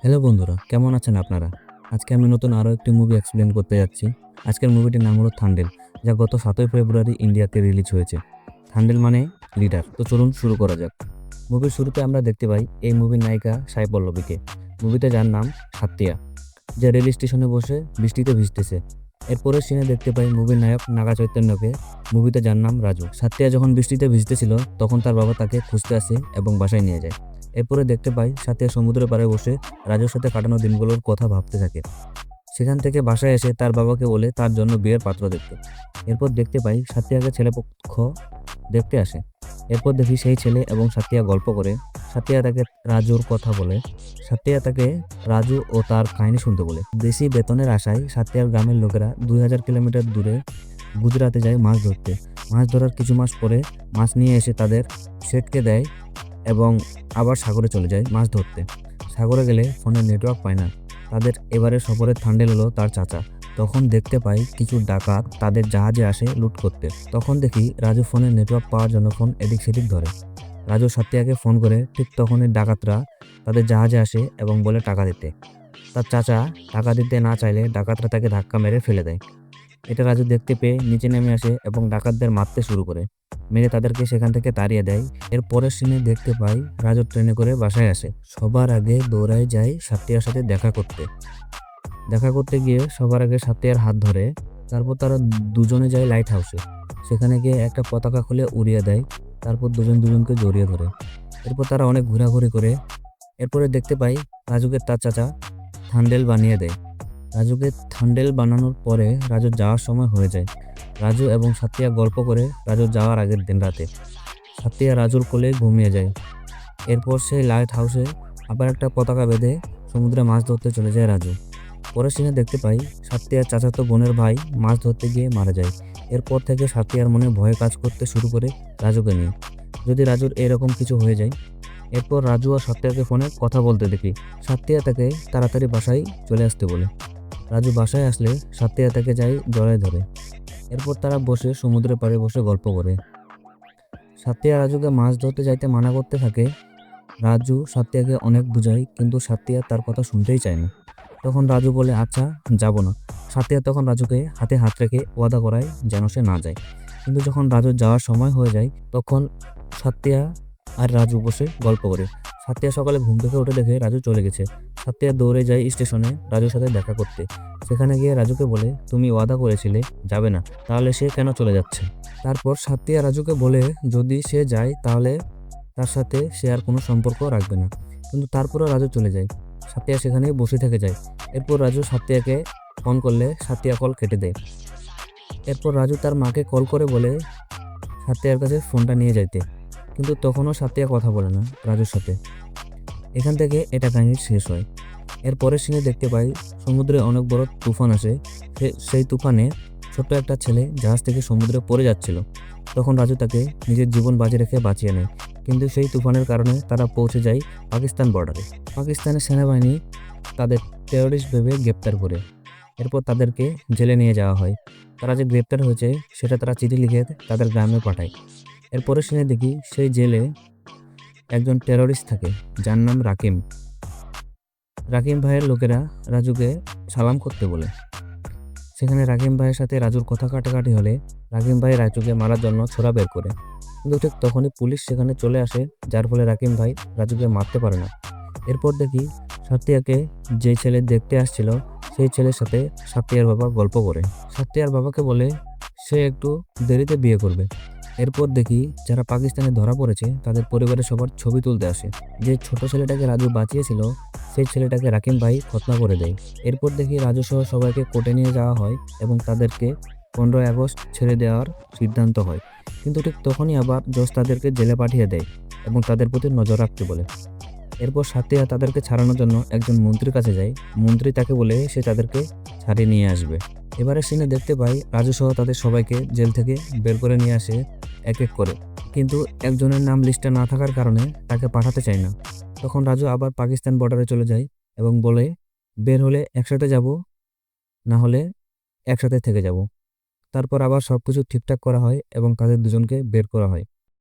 Hello বন্ধুরা, কেমন আছেন আপনারা? আজকে আমি নতুন আরো একটি মুভি এক্সপ্লেন করতে যাচ্ছি। আজকের মুভিটির নাম হলো থান্ডেল, যা গত ৭ই ফেব্রুয়ারি ইন্ডিয়াতে রিলিজ হয়েছে। থান্ডেল মানে লিডার। তো চলুন শুরু করা যাক। মুভির শুরুতে আমরা দেখতে পাই এই মুভির নায়িকা সাই পল্লবীকে। মুভিতে যার নাম সাত্তিয়া, যে রেল স্টেশনে বসে বৃষ্টিতে ভিজতেছে। এরপরের সিনে দেখতে পাই মুভির নায়ক নাগা চৈতন্যকে। মুভিতে যার নাম রাজু। সাত্তিয়া যখন বৃষ্টিতে ভিজতেছিল তখন তার বাবা তাকে খুঁজতে আসে এবং বাসায় নিয়ে যায়। এরপরে দেখতে পাই সাথিয়া সমুদ্রের পাড়ে বসে রাজুর সাথে কাটানো দিনগুলোর কথা ভাবতে থাকে। সেখান থেকে বাসায় এসে তার বাবাকে বলে তার জন্য বিয়ের পাত্র দেখতে। এরপর দেখতে পাই সাথিয়াকে ছেলেপক্ষ দেখতে আসে। এরপর দেখি সেই ছেলে এবং সাথিয়া গল্প করে। সাথিয়া তাকে রাজুর কথা বলে। সাথিয়া তাকে রাজু ও তার কাহিনী শুনতে বলে। বেশি বেতনের আশায় সাথিয়ার গ্রামের লোকেরা ২০০০ কিলোমিটার দূরে গুজরাটে যায় মাছ ধরতে। মাছ ধরার কিছু মাস পরে মাছ নিয়ে এসে তাদের সেটকে দেয় এবং আবার সাগরে চলে যায় মাছ ধরতে। সাগরে গেলে ফোনে নেটওয়ার্ক পায় না। তাদের এবারে সফরের থান্ডেল হলো তার চাচা। তখন দেখতে পাই কিছু ডাকাত তাদের জাহাজে আসে লুট করতে। তখন দেখি রাজু ফোনে নেটওয়ার্ক পাওয়ার জন্য ফোন এদিক সেদিক ধরে। রাজু সাত্তিয়াকে ফোন করে ঠিক তখনই ডাকাতরা তাদের জাহাজে আসে এবং বলে টাকা দিতে। তার চাচা টাকা দিতে না চাইলে ডাকাতরা তাকে ধাক্কা মেরে ফেলে দেয়। এটা রাজু দেখতে পেয়ে নিচে নেমে আসে এবং ডাকাতদের মারতে শুরু করে। মেরে তাদেরকে সেখান থেকে তাড়িয়ে দেয়। এর পরের সিনে দেখতে পাই রাজু ট্রেনে করে বাসায় আসে। সবার আগে দৌড়ায় যায় সাত্তিয়ার সাথে দেখা করতে। দেখা করতে গিয়ে সবার আগে সাত্তিয়ার হাত ধরে। তারপর তারা দুজনে যায় লাইট হাউসে। সেখানে গিয়ে একটা পতাকা খুলে উড়িয়ে দেয়। তারপর দুজন দুজনকে জড়িয়ে ধরে। এরপর তারা অনেক ঘোরাঘুরি করে। এরপরে দেখতে পাই রাজুকে তার চাচা থান্ডেল বানিয়ে দেয়। রাজুকে থান্ডেল বানানোর পরে রাজুর যাওয়ার সময় হয়ে যায়। রাজু এবং সাত্তিয়া গল্প করে রাজুর যাওয়ার আগের দিন রাতে সাত্তিয়া রাজুর কোলে ঘুমিয়ে যায়। এরপর সেই লাইট হাউসে আবার একটা পতাকা বেঁধে সমুদ্রে মাছ ধরতে চলে যায় রাজু। পরের সিনে দেখতে পাই সাত্তিয়ার চাচাতো বোনের ভাই মাছ ধরতে গিয়ে মারা যায়। এরপর থেকে সাত্তিয়ার মনে ভয় কাজ করতে শুরু করে রাজুকে নিয়ে, যদি রাজুর এরকম কিছু হয়ে যায়। এরপর রাজু আর সাত্তিয়াকে ফোনে কথা বলতে দেখি। সাত্তিয়া তাকে তাড়াতাড়ি বাসায় চলে আসতে বলে। রাজু বাসায় আসলে সাত্তিয়া তাকে যায় জড়ায় ধরে। এরপর তারা বসে সমুদ্রের পাড়ে বসে গল্প করে। সাত্তিয়া রাজুকে মাছ ধরতে যাইতে মানা করতে থাকে। রাজু সাত্তিয়াকে অনেক বুঝায় কিন্তু সাত্তিয়া তার কথা শুনতেই চায় না। তখন রাজু বলে আচ্ছা, যাব না। সাত্তিয়া তখন রাজুকে হাতে হাত রেখে ওয়াদা করায় যেন সে না যায়। কিন্তু যখন রাজুর যাওয়ার সময় হয়ে যায় তখন সাত্তিয়া আর রাজু বসে গল্প করে। সাত্তিয়া সকালে ঘুম থেকে উঠে দেখে রাজু চলে গেছে। সাত্তিয়া দৌড়ে যায় স্টেশনে রাজুর সাথে দেখা করতে। সেখানে গিয়ে রাজুকে বলে তুমি ওয়াদা করেছিলে যাবে না, তাহলে সে কেন চলে যাচ্ছে। তারপর সাত্তিয়া রাজুকে বলে যদি সে যায় তাহলে তার সাথে সে আর কোনো সম্পর্ক রাখবে না। কিন্তু তারপরও রাজু চলে যায়। সাত্তিয়া সেখানেই বসে থেকে যায়। এরপর রাজু সাত্তিয়াকে ফোন করলে সাত্তিয়া কল কেটে দেয়। এরপর রাজু তার মাকে কল করে বলে সাত্তিয়ার কাছে ফোনটা নিয়ে যাইতে। কিন্তু তখনও সাত্তিয়া কথা বলে না রাজুর সাথে। এখান থেকে এটা কাহিনী শেষ হয়। এর পরের সিনে দেখতে পাই সমুদ্রে অনেক বড় তুফান আসে। সেই তুফানে ছোট্ট একটা ছেলে জাহাজ থেকে সমুদ্রে পড়ে যাচ্ছিল। তখন রাজু তাকে নিজের জীবন বাজি রেখে বাঁচিয়ে নেয়। কিন্তু সেই তুফানের কারণে তারা পৌঁছে যায় পাকিস্তান বর্ডারে। পাকিস্তানের সেনাবাহিনী তাদের টেরোরিস্ট ভেবে গ্রেপ্তার করে। এরপর তাদেরকে জেলে নিয়ে যাওয়া হয়। তারা যে গ্রেপ্তার হয়েছে সেটা তারা চিঠি লিখে তাদের গ্রামে পাঠায়। এরপরের সিনে দেখি সেই জেলে একজন টেরোরিস্ট থাকে যার নাম রাকিম। রাকিম ভাইয়ের লোকেরা রাজুকে সালাম করতে বলে। সেখানে রাকিম ভাইয়ের সাথে রাজুর কথা কাটাকাটি হলে রাকিম ভাই রাজুকে মারার জন্য ছোরা বের করে। কিন্তু ঠিক তখনই পুলিশ সেখানে চলে আসে, যার ফলে রাকিম ভাই রাজুকে মারতে পারে না। এরপর দেখি সাত্তিয়াকে যে ছেলে দেখতে আসছিল সেই ছেলের সাথে সাত্তিয়ার বাবা গল্প করে। সাত্তিয়ার বাবাকে বলে সে একটু দেরিতে বিয়ে করবে। এরপর দেখি যারা পাকিস্তানে ধরা পড়েছে তাদের পরিবারের সবার ছবি তুলতে আসে। যে ছোট ছেলেটাকে রাজু বাঁচিয়েছিল সেই ছেলেটাকে রাকিম ভাই খতনা করে দেয়। এরপর দেখি রাজু সহ সবাইকে কোর্টে নিয়ে যাওয়া হয় এবং তাদেরকে 15ই আগস্ট ছেড়ে দেওয়ার সিদ্ধান্ত হয়। কিন্তু ঠিক তখনই আবার জজ তাদেরকে জেলে পাঠিয়ে দেয় এবং তাদের প্রতি নজর রাখতে বলে। এরপর সাথিয়া তাদেরকে ছাড়ানোর জন্য একজন মন্ত্রীর কাছে যায়। মন্ত্রী তাকে বলে সে তাদেরকে ছাড়িয়ে নিয়ে আসবে। এবারে সিনে দেখতে পাই রাজু সহ তাদের সবাইকে জেল থেকে বের করে নিয়ে আসে এক এক করে। কিন্তু একজনের নাম লিস্টে না থাকার কারণে তাকে পাঠাতে চায় না। তখন রাজু আবার পাকিস্তান বর্ডারে চলে যায় এবং বলে বের হলে একসাথে যাব, না হলে একসাথে থেকে যাব। তারপর আবার সবকিছু ঠিকঠাক করা হয় এবং তাদের দুজনকে বের করা হয়।